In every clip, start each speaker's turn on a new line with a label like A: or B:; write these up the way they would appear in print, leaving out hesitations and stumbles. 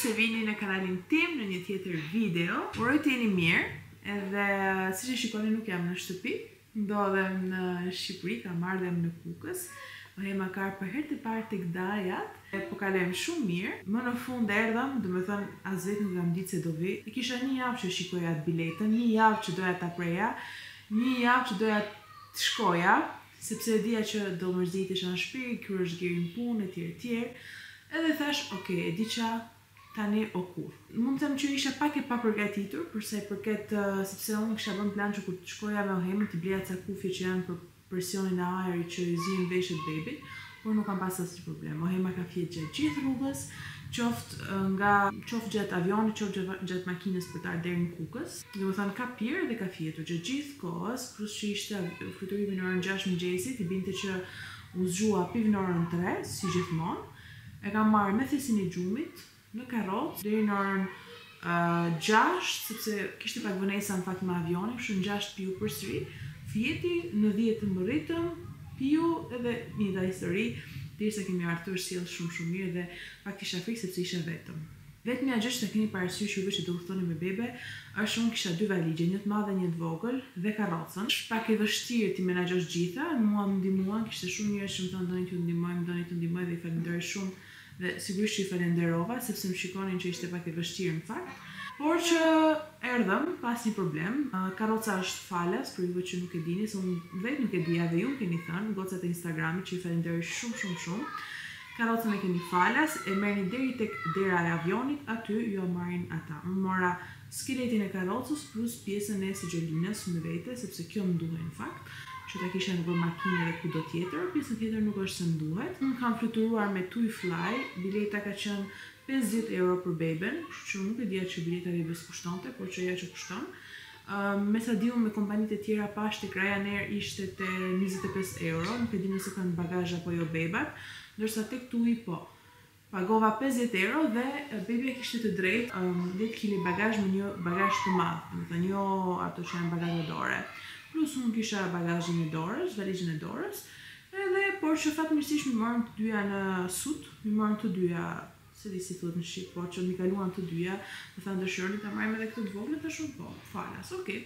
A: se vini në kanalin tim në një tjetër video. Uroj të jeni mirë, edhe siç e shikoni nuk jam në shtëpi, ndodhem në Shqipëri, kam ardhem në Kukës. Ohema ka për herë të parë tek Dajat, po kalojmë shumë mirë. Më në fund erdhëm, domethënë as vetë nuk kam ditë se do vi. E kisha një javë që shikoja atë biletën, një javë që doja ta preja, një javë që doja të shkoja, sepse e dija që do mërzitesha në shtëpi, kur është gjerin punë etj. Edhe thash, okay, e di qa tani o kur. Mund të them që isha pak e papërgatitur, për sa i përket sepse unë kisha bën plan që kur të shkoja me Ohemën të bleja ca kufje që janë për presionin e ajrit që i zien veshët bebit, por nuk kam pas asnjë problem. Ohema ka fjetë gjatë gjithë rrugës, qoftë gjatë avionit, qoftë gjatë makinës për të ardhur deri në Kukës. Domethënë ka pirë dhe ka fjetur gjatë gjithë kohës, plus që ishte fluturimi në orën 6 mëngjesit, i binte që u zgjua piv në orën 3, si gjithmonë. E kam marrë me thesin e gjumit në karrocë deri në orën 6, sepse kishte pak vonesa në fakt me avionin, kështu në 6 piu përsëri. Fjeti në 10 të mbërritëm, piu edhe një da histori, derisa kemi ardhur sjell shumë mirë dhe pak kisha frikë sepse isha vetëm. Vetmja gjë që ta keni parasysh juve që do udhtoni me bebe, është unë kisha 2 valigje, një të madhe, një të vogël dhe karrocën. Është pak e vështirë ti menaxhosh gjitha, mua më ndihmuan, kishte shumë njerëz që më thonë doni t'ju ndihmoj dhe i falenderoj shumë dhe sigurisht që i falenderova sepse më shikonin që ishte pak e vështirë në fakt. Por që erdhëm pas një problem, karroca është falas, për juve që nuk e dini, se unë vetë nuk e dija dhe ju më keni thënë, gocat e Instagramit që i falenderoj shumë. Karrocën e keni falas, e merrni deri tek dera e avionit, aty ju marrin ata. Unë mora skeletin e karrocës plus pjesën e sigjolinës me vete, sepse kjo më duhej në fakt, që ta kisha në makinë dhe kudo tjetër, pjesën tjetër nuk është se më duhet. Unë kam fluturuar me TuiFly, bileta ka qenë 50 euro për beben, që nuk e dija që bileta bebes kushtonte, por që ja që kushton. Me sa di unë me kompanitë e tjera pash tek Ryanair ishte te 25 euro, nuk e di nëse kanë bagazh apo jo bebat, ndërsa tek Tui po. Pagova 50 euro dhe bebja kishte të drejtë 10 kg bagazh me një bagazh të madh, domethënë jo ato që janë bagazhe dore. Plus unë kisha bagazhin e dorës, valizhin e dorës, edhe por që fatmirësisht mi morën të dyja në sut, mi morën të dyja, se di si thot në Shqip, po që mi kaluan të dyja, më thanë dëshironi ta marrim edhe këtë të vogël, tash po, falas, okay.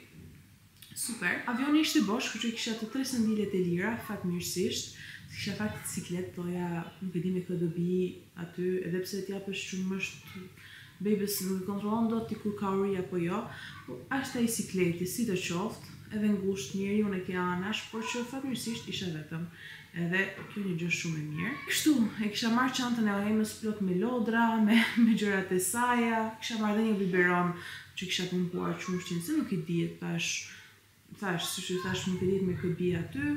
A: Super. Avioni ishte bosh, kështu që kisha të 3 sëndilet e lira, fatmirësisht. Kisha fakt ciklet, toja nuk e di me këtë dobi aty, edhe pse t'japësh shumë është bebes nuk e kontrollon dot ti kur ka uri apo jo, por ashtë ai cikleti, si të qoftë, edhe ngusht njeriu e ke anash, por që fatmirësisht isha vetëm. Edhe kjo një gjë shumë e mirë. Kështu, e kisha marrë çantën e Ohemës plot me lodra, me gjërat e saja, kisha marrë edhe një biberon që kisha pumpuar qumshtin, se nuk i dihet siç i thash, nuk i dihet me kë bie aty.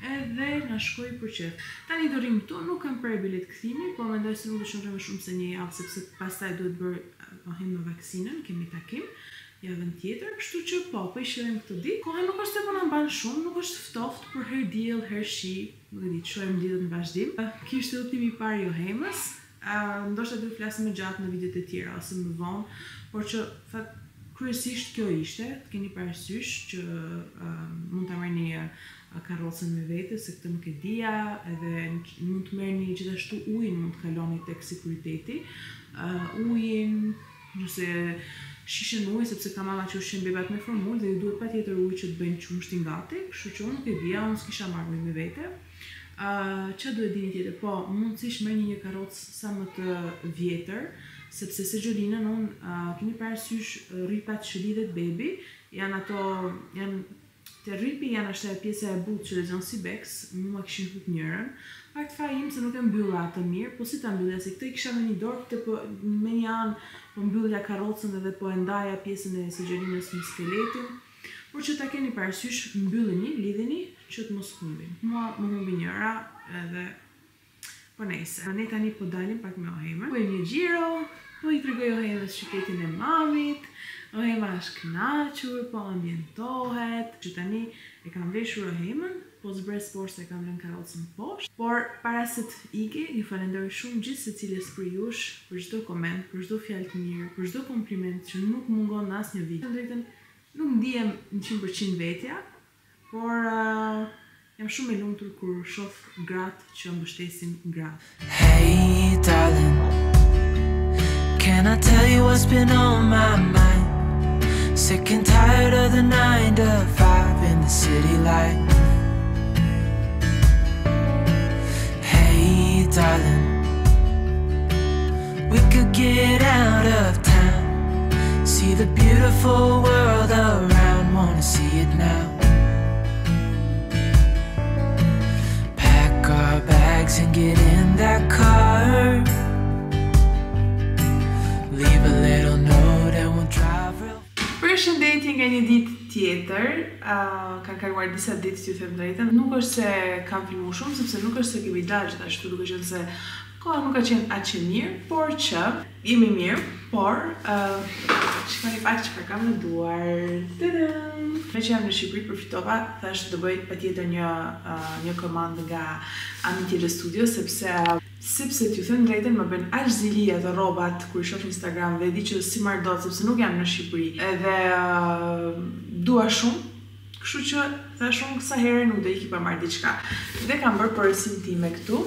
A: Edhe na shkoi për qef. Tani do rrim këtu, nuk kam prerë bilet kthimi, po mendoj se nuk do shohim më shumë se një javë, sepse pastaj duhet bërë Ohema vaksinën, kemi takim javën tjetër, kështu që po i shihim këtë ditë. Koha nuk është se po na mban shumë, nuk është ftoftë për herë diell, herë shi, nuk e di, shohim ditët në vazhdim. Ky është udhëtimi i parë i Ohemës. Ndoshta do të flasim më gjatë në videot e tjera ose më vonë, por që kryesisht kjo ishte, të keni parasysh që mund ta merrni karrocën me vete, se këtë nuk e dija, edhe mund të merrni gjithashtu ujin, mund të kaloni tek sekuriteti. Ujin, nëse shishen ujë, sepse ka mama që ushqen bebat me formul dhe ju duhet patjetër ujë që të bëjnë qumshtin gati, kështu që unë nuk e dija, unë s'kisha marrë ujë me vete. Ç'a duhet dini tjetër? Po, mundësisht merrni një karrocë sa më të vjetër, sepse sigjolinën unë keni parasysh rripat që lidhet bebi, janë te rripi janë ashtu pjesa e butë që lexon si beks, mua kishin fut njërën. Fakt fare im se nuk e mbylla atë mirë, po si ta mbyllja, se këtë i kisha me një dorë, këtë me një anë po mbyllja karrocën edhe po e ndaja pjesën e sigjolinës me skeletin. Por që ta keni parasysh, mbylleni, lidheni që të mos humbin. Mua më humbi njëra edhe po nejse. Ne tani po dalim pak me Ohemën. Po e një gjiro, po i tregoj Ohemës shiketin e mamit. Ohema është kënaqur, po ambientohet, që tani e kam veshur Ohemën, po zbres poshtë e kam lënë karrocën poshtë. Por para se të iki, ju falenderoj shumë gjithë secilës për jush, për çdo koment, për çdo fjalë të mirë, për çdo kompliment që nuk mungon në asnjë video. Drejtën, nuk ndihem 100% vetja, por jam shumë e lumtur kur shoh gratë që mbështesin gratë.
B: Hey darling, can Can I tell you what's been on my mind? Sick and tired of the 9 to 5 in the city life. Hey darling, we could get out of town, see the beautiful world around, wanna see it now. Pack our bags and get in that car, leave a little note and we'll drive real.
A: Përshëndetje nga një ditë tjetër, kanë kaluar disa ditë t'ju them drejtën. Nuk është se kam filmuar shumë, sepse nuk është se kemi dalë gjithashtu, duke qenë se koha nuk ka qenë aq e mirë, por që jemi mirë, por shikoni pak çfarë kam në duar. Tadam! Me që jam në Shqipëri përfitova, thash të bëj patjetër një komandë nga Amitile Studio, sepse t'ju them drejtën më bën aq zili ato rrobat kur i shoh në Instagram dhe di që si marr dot sepse nuk jam në Shqipëri. Edhe dua shumë, kështu që thash unë kësa herë nuk do iki pa marrë diçka. Dhe kam bërë përresin time këtu.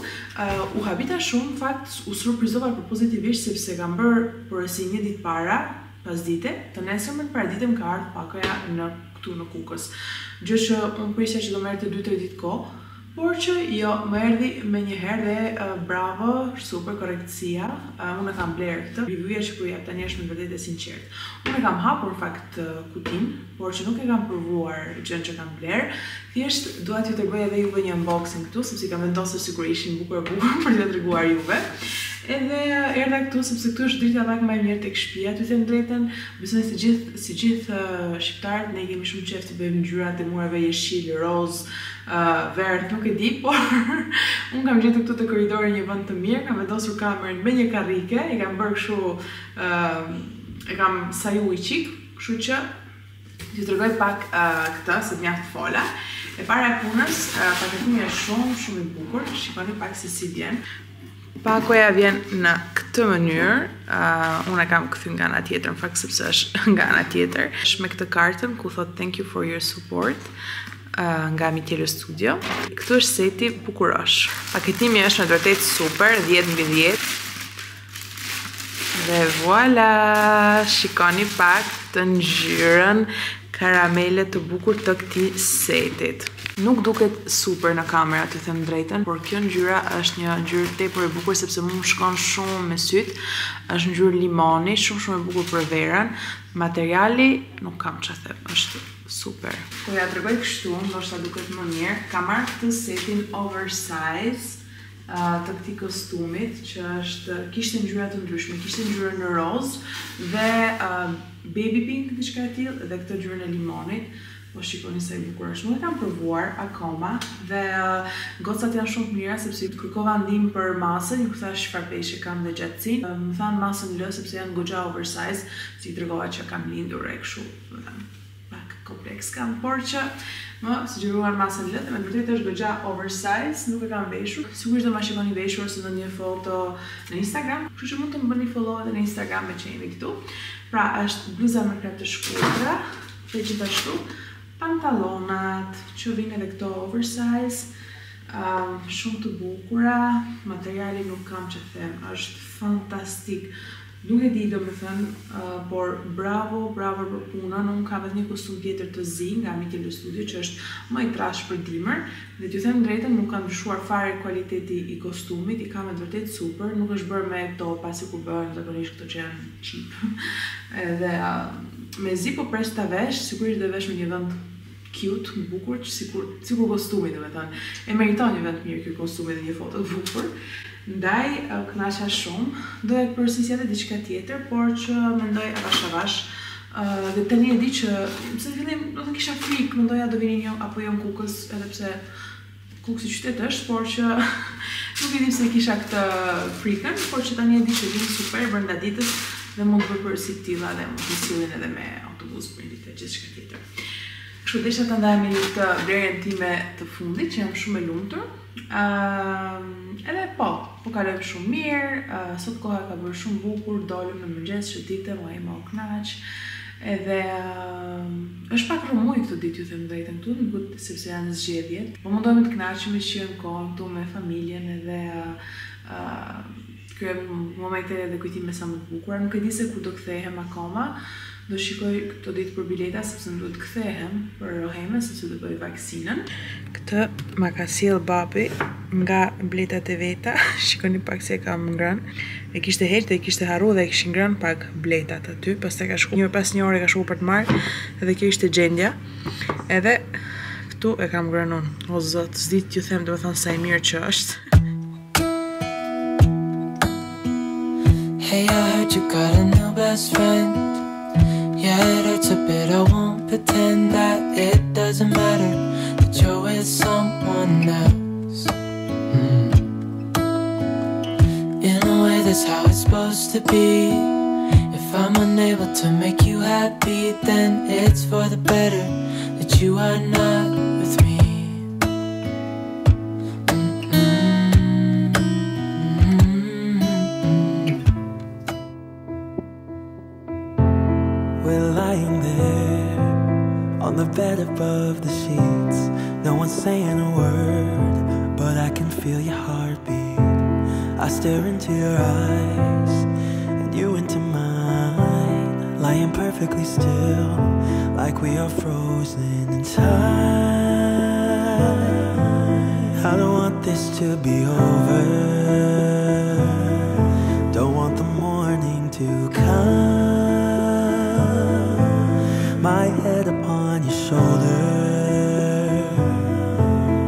A: U habita shumë, në fakt u surprizova për pozitivisht sepse kam bërë përresin një ditë para, pas dite, të nesërmen para dite më ka ardhur pakoja këtu në Kukës. Gjë që unë prisja që do merrte 2-3 ditë kohë, por që jo, më erdhi me një herë dhe bravo, super korektësia. Unë e kam bler këtë, reviewja që po jap tani është me vërtet e sinqert. Unë e kam hapur në fakt kutin, por që nuk e kam provuar gjën që kam bler. Thjesht dua t'ju tregoj edhe juve një unboxing këtu, sepse kam vendosur sikur ishin bukur për t'ju treguar juve. Edhe erdha këtu sepse këtu është drita pak më e mirë tek shtëpia, t'ju them drejtën, besoj si gjithë shqiptarët ne kemi shumë qejf të bëjmë ngjyrat e murave jeshil, roz, verdh, nuk e di, por unë kam gjetur këtu te korridori një vend të mirë, kam vendosur kamerën me një karrike, i kam bërë kështu, e kam saju i qik, kështu që t'ju tregoj pak këtë se mjaft fola. E para e punës, paketimi është shumë i bukur, shikoni pak se si vjen. Pakoja vjen në këtë mënyrë, unë e kam këthy nga ana tjetër, në fakt sepse është nga ana tjetër. Është me këtë kartën ku thot thank you for your support nga Amitile Studio. Këtu është seti bukurosh. Paketimi është në vërtet super, 10/10. Dhe voilà, shikoni pak të ngjyrën karamele të bukur të këtij setit. Nuk duket super në kamera, të them drejtën, por kjo ngjyra është një ngjyrë tepër e bukur sepse më shkon shumë me syt. Është ngjyrë limoni, shumë e bukur për verën. Materiali nuk kam çfarë them, është super. Po ja tregoj kështu, ndoshta duket më mirë. Kam marrë këtë setin oversize të këtij kostumit, që kishte ngjyra të ndryshme, kishte ngjyrën në roz dhe baby pink diçka e tillë dhe këtë ngjyrën e limonit. Po shikoni sa i bukur është. Nuk e kam provuar akoma dhe gocat janë shumë të mira sepse kërkova ndihmë për masën, ju thash çfarë peshë kam dhe gjatësinë. Më thanë masën lë sepse janë goxha oversize, si i tregova që kam lindur e kështu, pak kompleks kam, por që më sugjeruan masën lë dhe me vërtet është goxha oversize, nuk e kam veshur. Sigurisht do ma shikoni veshur ose ndonjë foto në Instagram, kështu që mund të më bëni follow edhe në Instagram me që jemi këtu. Pra është bluza me krep të shkurtra, dhe gjithashtu pantalonat që vinë edhe këto oversize, shumë të bukura, materiali nuk kam që them, është fantastik. Nuk e di do me thënë, por bravo për punën, unë kam edhe një kostum tjetër të zi nga Amitile Studio që është më i trash për dimër, dhe t'ju them drejtën nuk kam ndryshuar fare kualiteti i kostumit, i kam e vërtet super, nuk është bërë me këto pasi ku bëhen zakonisht këto që janë cheap. Edhe me zi po pres ta vesh, sigurisht dhe vesh me një vend cute, bukur, sikur kostumi dhe me thënë. E meriton një vend mirë kjo kostumi dhe një foto të bukur. Ndaj, kënaqja shumë. Doja të përsërisja edhe diçka tjetër, por që mendoj avash. Dhe tani e di që, pse në fillim do të kisha frikë, mendoja do vini një apo jo në Kukës, edhe pse Kukë si qytet është, por që nuk e di pse kisha këtë frikën, por që tani e di që vinë super brenda ditës dhe mund të bëj përsi të tilla dhe mund të sillin edhe me autobus për ditë gjithçka tjetër. Kështu desha ta ndaj me këtë blerjen time të fundit, që jam shumë e lumtur. Edhe po kalojmë shumë mirë, sot koha ka bërë shumë bukur, dolëm në mëngjes, shëtitëm, më u knaq. Edhe është pak rëmuj këtë ditë, ju them drejtën këtu, në gut sepse janë zgjedhjet. Po mundohemi të kënaqemi që jemi kohën këtu me familjen edhe kryem momente dhe kujtime sa më të bukura. Nuk e di se ku do kthehem akoma. Do shikoj këto ditë për bileta sepse më duhet kthehem për Rohemën sepse do bëj vaksinën. Këtë ma ka sjell babi nga bletat e veta. Shikoni pak se kam ngrënë. E kishte heqë dhe e kishte harruar dhe e kishin ngrënë pak bletat aty. Pastaj ka shkuar pas një ore ka shkuar për të marrë edhe kjo ishte gjendja. Edhe këtu e kam ngrënë unë. O zot, s'di t'ju them domethënë sa e mirë që është.
B: Hey, I heard you got a new best friend. Yeah, it hurts a bit, I won't pretend that it doesn't matter that you're with someone else. In a way that's how it's supposed to be. If I'm unable to make you happy, then it's for the better that you are not with me.
C: We're lying there on the bed above the sheets. No one's saying a word, but I can feel your heartbeat. I stare into your eyes and you into mine, lying perfectly still, like we are frozen in time. I don't want this to be over. Don't want the morning to come. My head upon your shoulder,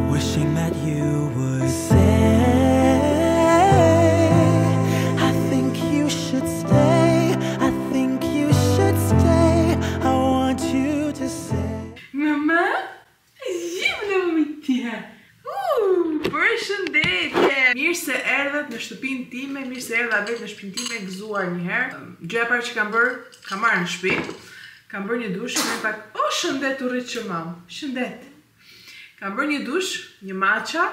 C: wishing that you would say, I think you should stay, I think you should stay, I want you to say.
A: Mama, gjimnë më tje. Përshëndetje. Mirë se erdhët në shtëpinë time, mirë se erdha vetë në shtëpinë time, gëzuar një herë. Gjëja e parë që kam marrë në shtëpi. Kam bërë një dush, më pak, shëndet u rritë që mam, shëndet. Kam bërë një dush, një matcha,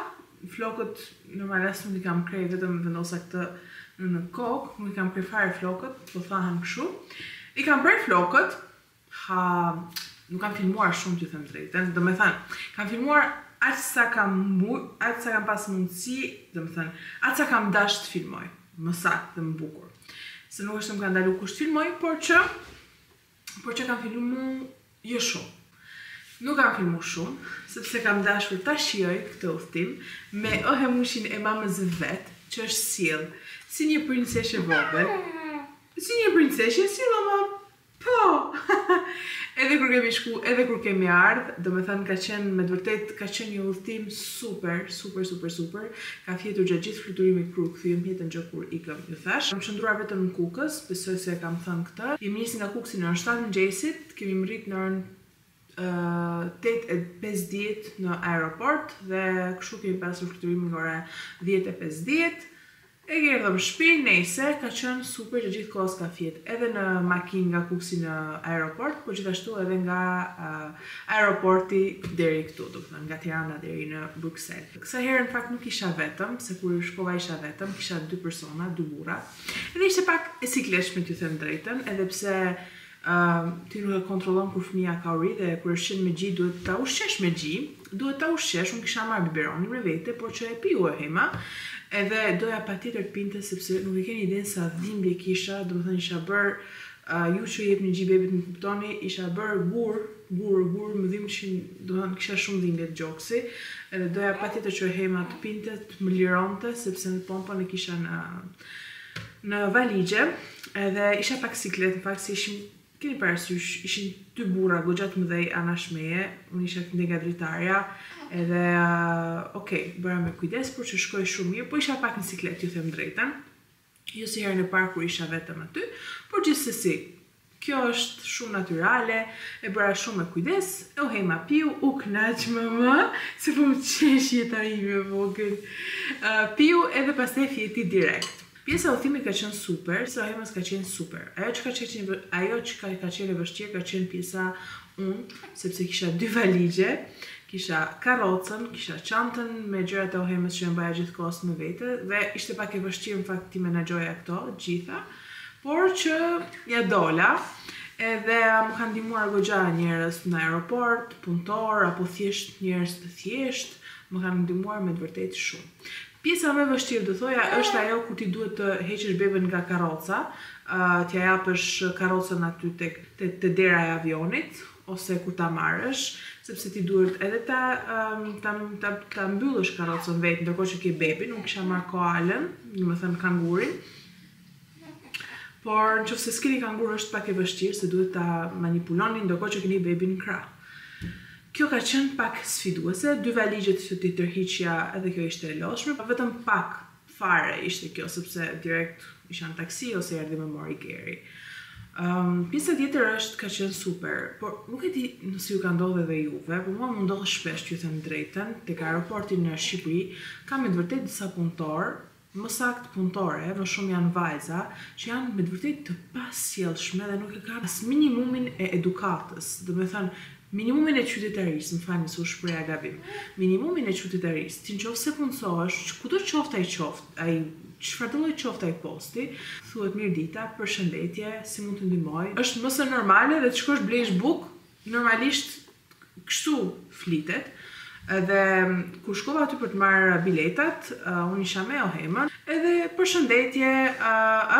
A: flokët, normalisht nuk i kam krej, vetëm vendosa këtë në kokë, nuk i kam krej fare flokët, po thahem kështu. I kam bërë flokët, nuk kam filmuar shumë t'ju them drejtën, do me thënë, kam filmuar aq sa kam pas mundësi, do me thënë, aq sa kam dash të filmoj, më saktë dhe më bukur. Se nuk është të më ka ndalu kusht filmoj, por që kam filmu jo shumë. Nuk kam filmu shumë, sepse kam dashur ta shijoj këtë udhtim me ohemushin e mamës vet, që është sjell si një princeshë vogël. Si një princeshë, si mama. Po. Edhe kur kemi shku, edhe kur kemi ardhur, domethënë ka qenë me të vërtetë ka qenë një udhtim super. Ka fjetur gjatë gjithë fluturimit kur kthyem jetën gjë kur ikëm. Ju thash, kam qëndruar vetëm në Kukës, besoj se kam thënë këtë. Jemi nisur nga Kuksi në orën 7 mëngjesit, kemi mrit në orën 8:50 në aeroport dhe kështu kemi pasur fluturimin nga ora 10:50. E erdhëm në shtëpi, nejse, ka qenë super që gjithë kohës ka fjet. Edhe në makinë nga Kuksi në aeroport, por gjithashtu edhe nga aeroporti deri këtu, do të thënë nga Tirana deri në Bruxelles. Kësa herë në fakt nuk isha vetëm, se kur shkova isha vetëm, kisha 2 persona, 2 burra. Edhe ishte pak e sikletshme t'ju them drejtën, edhe pse ti nuk e kontrollon kur fëmia ka uri dhe kur është me gji duhet ta ushqesh me gji, unë kisha marrë biberonin me vete, por që e piu e hema. Edhe doja patjetër të pinte sepse nuk e keni idenë sa dhimbje kisha, domethënë isha bër ju që jepni gji bebit më kuptoni, isha bër gur, më dhimbshin, domethënë kisha shumë dhimbje të gjoksi, edhe doja patjetër që hema të pinte, të më lironte sepse në pompën e kisha në valigje, edhe isha pak siklet, në fakt se keni parasysh, ishin 2 burra goxha të mëdhej anash meje, unë isha nga dritarja, edhe bëra me kujdes, por që shkoj shumë mirë, po isha pak në siklet, ju them drejtën, jo si herën e parë kur isha vetëm aty, por gjithsesi, kjo është shumë natyrale, e bëra shumë me kujdes, e u hema piu, u knaq mama, se po më qesh jeta ime vogël, piu edhe pastaj fjeti direkt. Pjesa e udhimit ka qenë super, pjesa e hemës ka qenë super. Ajo që ka qenë e vështirë ka qenë pjesa unë, sepse kisha 2 valigje, kisha karrocën, kisha çantën me gjërat e hemës që mbaja gjithkohës me vete dhe ishte pak e vështirë në fakt ti menaxhoja këto gjitha, por që ja dola. Edhe më kanë ndihmuar goxha njerëz në aeroport, punëtor apo thjesht njerëz të thjesht, më kanë ndihmuar me të vërtetë shumë. Pjesa më e vështirë, do thoja, është ajo kur ti duhet të heqësh beben nga karroca, t'ja japësh karrocën aty te dera e avionit, ose kur ta marrësh, sepse ti duhet edhe ta mbyllësh karrocën vetë, ndërkohë që ke bebin, unë kisha marrë koalën, domethënë kangurin. Por nëse s'keni kangur është pak e vështirë se duhet ta manipuloni ndërkohë që keni bebin në krah. Kjo ka qenë pak sfiduese, 2 valigjet që ti tërhiqja edhe kjo ishte e lodhshme, vetëm pak fare ishte kjo sepse direkt isha në taksi ose erdhi më mori Geri. Pjesa tjetër është ka qenë super, por nuk e di nëse ju ka ndodhur edhe juve, por mua më ndodh shpesh t'ju them drejtën, tek aeroporti në Shqipëri, kam me të vërtetë disa punëtor, më saktë punëtore, më shumë janë vajza, që janë me të vërtetë të pasjellshme dhe nuk e kanë as minimumin e edukatës. Domethënë, minimumin e qytetarisë, më falni se u shpreha gabim. Minimumin e qytetarisë, ti nëse punësohesh, kudo qoftë ai çfarë lloj qoftë ai posti, thuhet mirë dita, përshëndetje, si mund të ndihmoj. Është më së normale dhe të shkosh blesh bukë, normalisht kështu flitet. Edhe kur shkova aty për të marrë biletat, unë isha me Ohemën, edhe përshëndetje,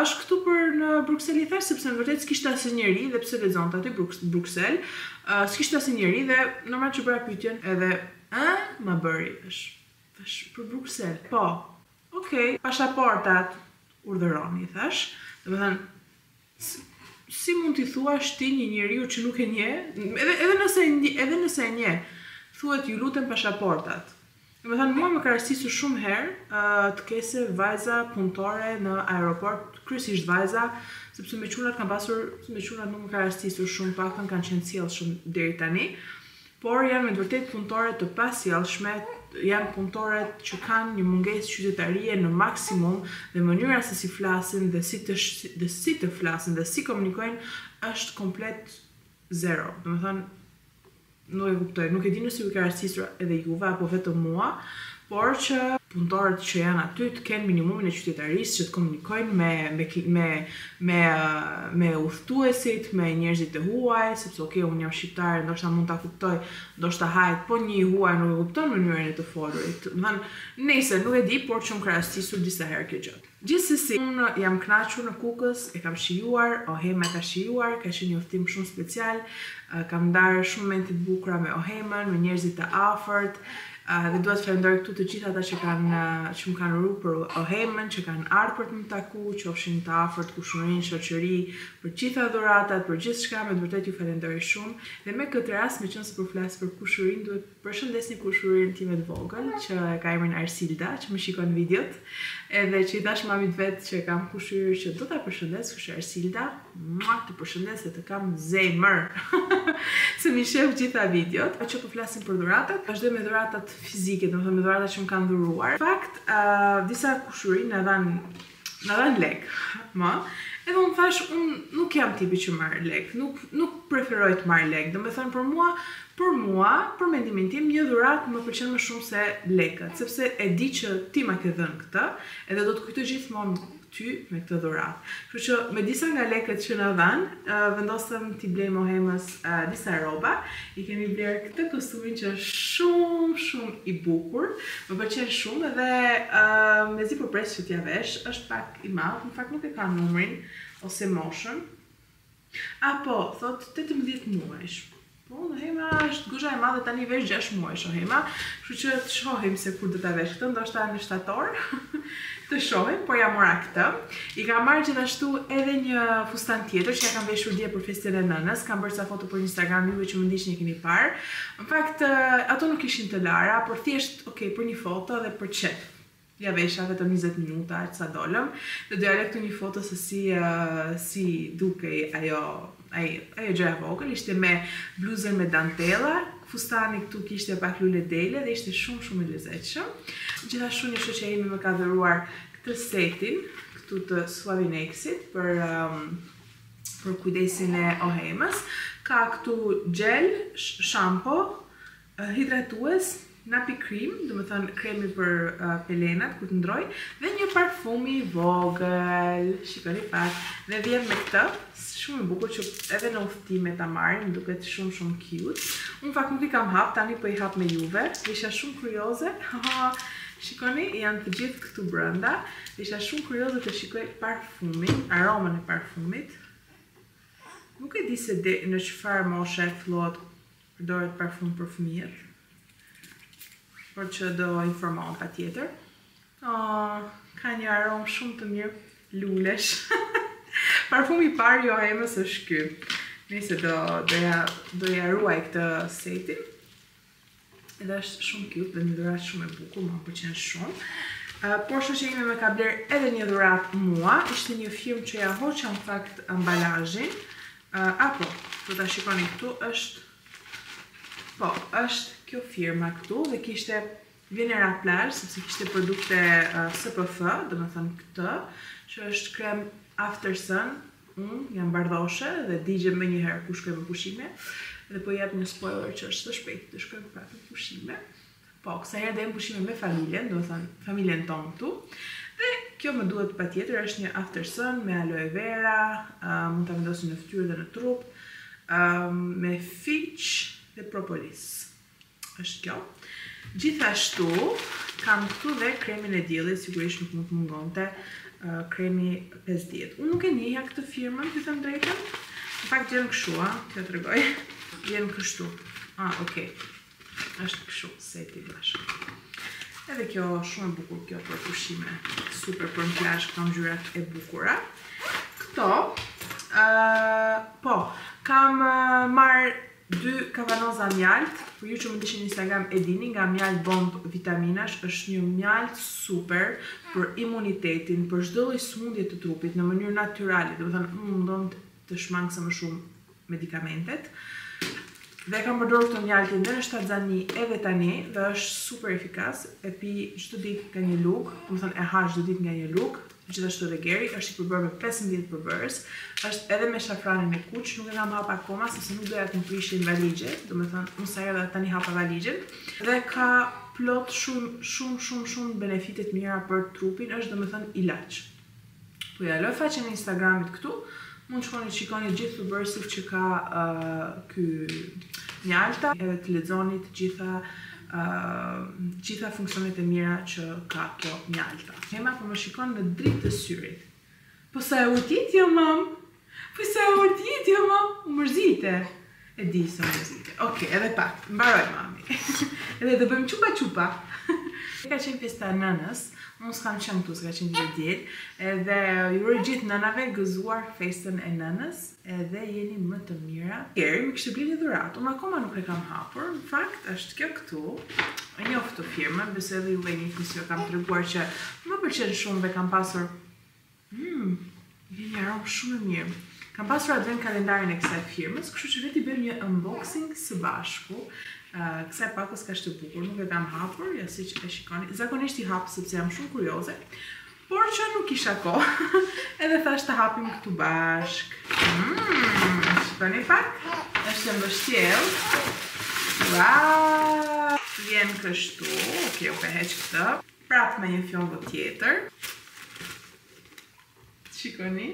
A: është këtu për në Bruksel i thash, sepse në vërtet s'kishte asnjëri dhe pse lexonte aty Bruksel, s'kishte asnjëri dhe normal që bëra pyetjen, edhe ma bëri, thash për Bruksel. Po, okay, pasaportat urdhëroni, thash. Domethënë, si mund t'i thuash ti një njeriu që nuk e njeh, edhe nëse e njeh, thuhet ju lutem pasaportat. Domethënë mua më ka rastisur shumë herë të kese vajza punëtore në aeroport, kryesisht vajza, sepse me çunat nuk më ka rastisur shumë, paktën kanë qenë sjellshëm deri tani, por janë me të vërtetë punëtore të pasjellshme, janë punëtore që kanë një mungesë qytetarie në maksimum dhe mënyra se si flasin dhe si të flasin dhe si komunikojnë është komplet zero. Domethënë nuk e kuptoj, nuk e di nëse ju ka rastisur edhe juve apo vetëm mua, por që punëtorët që janë aty të kenë minimumin e qytetarisë, që të komunikojnë me udhëtuesit, me njerëzit e huaj, sepse okay, unë jam shqiptare, ndoshta mund ta kuptoj, ndoshta hajt, po një i huaj nuk e kupton mënyrën e të folurit. Nëse nuk e di, por që më ka rastisur disa herë kjo gjë. Gjithsesi, unë jam kënaqur në Kukës, e kam shijuar, Ohema ka shijuar, ka qenë një udhëtim shumë special, kam ndarë shumë momente të bukura me Ohemën, me njerëzit të afërt, dhe dua të falenderoj këtu të gjithë ata që më kanë uru për Ohemën, që kanë ardhur për të më taku, qofshin të afërt, kushërinë, shoqëri, për gjitha dhuratat, për gjithçka, me të vërtetë ju falenderoj shumë. Dhe me këtë rast, meqense po flas për kushërinë, duhet përshëndesni kushërinë time të vogël, që ka emrin Arsilda, që më shikon videot, edhe që i dash mamit vet që kam kushëri që do ta përshëndes, kush Arsilda, të përshëndes dhe të kam zemër. Se mi shef gjitha videot, që po flasim për dhuratat, vazhdoj me dhuratat fizike, domethënë me dhuratat që më kanë dhuruar. Në fakt, disa kushëri na dhan lek, edhe unë thash, unë nuk jam tipi që marr lek, nuk preferoj të marr lek, domethënë për mua, për mendimin tim, një dhuratë më pëlqen më shumë se lekët, sepse e di që ti ma ke dhënë këtë, edhe do të kujtoj gjithmonë ty me këtë dhuratë. Kështu që me disa nga lekët që na dhanë, vendosëm t'i blejmë Ohemës disa rroba. I kemi bler këtë kostumin që është shumë i bukur, më pëlqen shumë dhe mezi po pres që t'ja vesh, është pak i madh, në fakt nuk e ka numrin ose moshën. Po, thot 18 muajsh. Po, Ohema është gusha e madhe, tani vesh 6 muajsh Ohema, kështu që të shohim se kur do ta vesh këtë, ndoshta në shtator. Të shohim, por ja mora këtë. I kam marrë gjithashtu edhe një fustan tjetër që ja kam veshur dje për festën e nënës, kam bërë sa foto për Instagram, juve që më ndiqni e keni parë. Në fakt, ato nuk ishin të lara, por thjesht, për një foto dhe për qef. Ja vesha vetëm 20 minuta, që sa dolëm, dhe doja lë këtu një foto se si dukej ajo gjëja vogël, ishte me bluzën me dantela, fustani këtu kishte pak lule dele dhe ishte shumë i lezetshëm. Gjithashtu një shoqja ime më ka dhëruar këtë setin, këtu të Suavinexit për kujdesin e Ohemës. Ka këtu gel, shampo, hidratues, napi krem, domethënë kremi për pelenat kur të ndroj, dhe një parfumi vogël, shikoni pak, dhe vjen me këtë, shumë i bukur që edhe në udhëtime ta marrim, duket shumë cute. Unë fakt nuk i kam hap, tani po i hap me juve, isha shumë kurioze. Shikoni, janë të gjithë këtu brenda. Isha shumë kurioze të shikoj parfumin, aromën e parfumit. Nuk e di se në çfarë moshe fillohet përdoret parfum për fëmijët. Por që do informohem patjetër. Ka një aromë shumë të mirë, lulesh. Parfumi i parë Johemës është ky. Nëse do ja ruaj këtë setin. Edhe është shumë cute dhe një dhuratë shumë e bukur, më pëlqen shumë. Por shoqja ime më ka bler edhe një dhuratë mua, ishte një firmë që ja hoqa në fakt ambalazhin. Do ta shikoni këtu është kjo firma këtu dhe kishte Venera Plage, sepse kishte produkte SPF, domethënë këtë, që është krem After Sun. Unë jam bardhoshe dhe digjem më njëherë ku shkoj me pushime. Dhe po jep një spoiler që është të shpejt të shkoj prapë në pushime. Po, kësa herë dhe në pushime me familjen, do të thënë familjen tonë këtu. Dhe kjo më duhet patjetër, është një After Sun me aloe vera, mund ta vendosim në fytyrë dhe në trup, me fiq dhe propolis. Është kjo. Gjithashtu, kam këtu dhe kremin e diellit, sigurisht nuk mund të mungonte kremi 50. Unë nuk e njihja këtë firmën, të them drejtën. Në fakt vjen kështu, t'ja tregoj. Vjen kështu. Okej. Është kështu, seti bashkë. Edhe kjo shumë e bukur, kjo për pushime. Super për në plazh, këto ngjyrat e bukura. Këto, kam marrë 2 kavanoza mjalt, për ju që më ndishin në Instagram e dini, nga mjalt bomb vitaminash, është një mjalt super për imunitetin, për çdo lloj sëmundje të trupit, në mënyrë natyrale, do të thënë mundon të shmangse më shumë medikamentet. Dhe kam përdorur këtë mjaltin dhe në shtatzani edhe tani dhe është super efikas, e pi çdo ditë nga një lugë, do të thënë e ha çdo ditë nga një lugë, gjithashtu edhe geri, është i përbërë me 15 përbërës, është edhe me shafranin e kuq, nuk e kam hapa akoma, sepse nuk doja të më prishin valigjet, do të thënë unë sa herë dhe tani hapa valigjen, dhe ka plot shumë benefitet mira për trupin, është do të thënë ilaç. Po ja lë faqen e Instagramit këtu, mund shkoni të shikoni gjithë përbërësit që ka ky mjalta, edhe të lexoni të gjitha funksionet e mira që ka kjo mjalta. Hema po më shikon në dritë të syrit. Po sa e urtit jo, mam? Po sa e urtit jo, mam? U mërzite. E di sa mërzite. Okej, edhe pak, mbaroj mami. Edhe do bëjmë qupa. Ka qenë festa nënës, unë s'kam qenë këtu, s'ka qenë gjithë djetë, edhe ju uroj gjithë nënave gëzuar festën e nënës, edhe jeni më të mira. Eri më kishte blerë një dhuratë, unë akoma nuk e kam hapur, në fakt është kjo këtu, e njoh këtë firmën, besoj edhe juve një fisio kam treguar që më pëlqen shumë dhe kam pasur, një aromë shumë e mirë. Kam pasur advent kalendarin e kësaj firmës, kështu që veti bëjmë një unboxing së bashku. Kësaj pakës ka shtë bukur, nuk e kam hapur, ja si që e shikoni. Zakonisht i hapë sepse jam shumë kurioze, por që nuk isha kohë, edhe thash të hapim këtu bashk. Shikoni pak, është e mbështjell. Wow! Vjen kështu, okej, u peheq këtë. Prapë me një fjongo tjetër. Shikoni.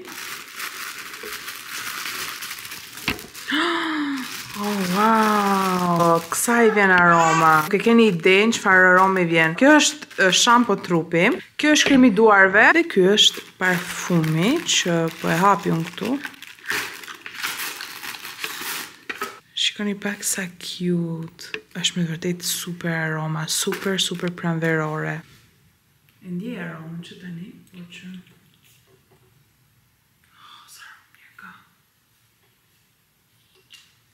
A: Oh, wow! Kësaj vjen aroma. Nuk e keni idenë çfarë arome vjen. Kjo është shampo trupi, kjo është kremi duarve dhe ky është parfumi që po e hapi unë këtu. Shikoni pak sa cute. Është me vërtet super aroma, super pranverore. E ndjej aromën që tani, po që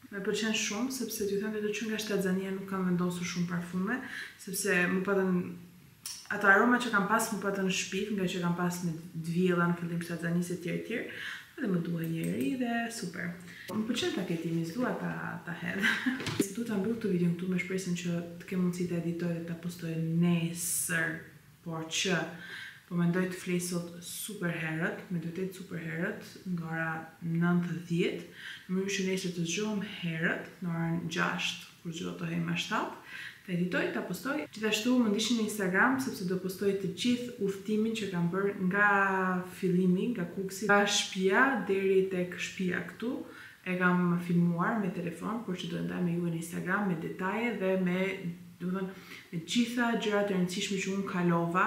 A: me pëlqen shumë, sepse t'ju them vetë që nga shtatzania nuk kam vendosur shumë parfume, sepse më patën ato aroma që kam pas më patën në shtëpi, nga që kam pas me dvjella në fillim shtatzanisë e tjerë, dhe më duha njeri dhe super. Më pëlqen paketimi, s'dua ta hedh. Si du ta mbyll këtë video këtu me shpresën që të kem mundësi të editoj dhe ta postoj nesër, por që po mendoj të flisë sot super herët, me vërtet super herët, nga ora 9:10, në mënyrë që nesër të zgjohem herët, në orën 6, kur zgjohem më 7, të editoj, ta postoj. Gjithashtu më ndiqni në Instagram, sepse do postoj të gjithë udhëtimin që kam bërë nga fillimi, nga Kuksi, nga shtëpia deri tek shtëpia këtu. E kam filmuar me telefon, por që do ndaj me ju në Instagram me detaje dhe me Do të thënë, me gjitha gjërat e rëndësishme që unë kalova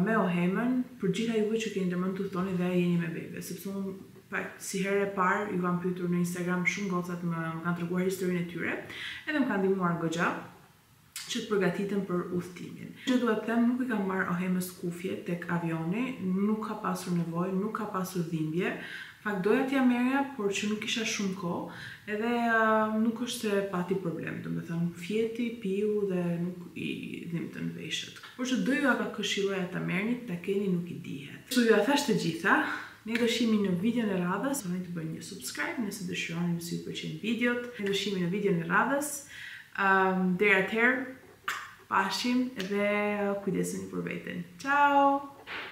A: me Ohemën, për gjitha juve që keni dërmend të thoni dhe jeni me bebe, sepse unë si herë e parë ju kam pyetur në Instagram shumë gocat më kanë treguar historinë e tyre, edhe më kanë ndihmuar goxha që të përgatiten për udhëtimin. Që duhet të them, nuk i kam marrë Ohemës kufje tek avioni, nuk ka pasur nevojë, nuk ka pasur dhimbje. Fakt doja t'ja merrja, por që nuk kisha shumë kohë, edhe nuk është se pati problem, domethënë fjeti, piu dhe nuk i dhimbtën veshët. Por që do ju ka këshilloja ta merrni, ta keni nuk i dihet. Ju ja thash të gjitha. Ne do shihemi në videon e radhës, do të bëni një subscribe nëse dëshironi nëse ju pëlqejnë videot. Ne do shihemi në videon e radhës. Deri atëherë, pashim dhe kujdeseni për veten. Ciao!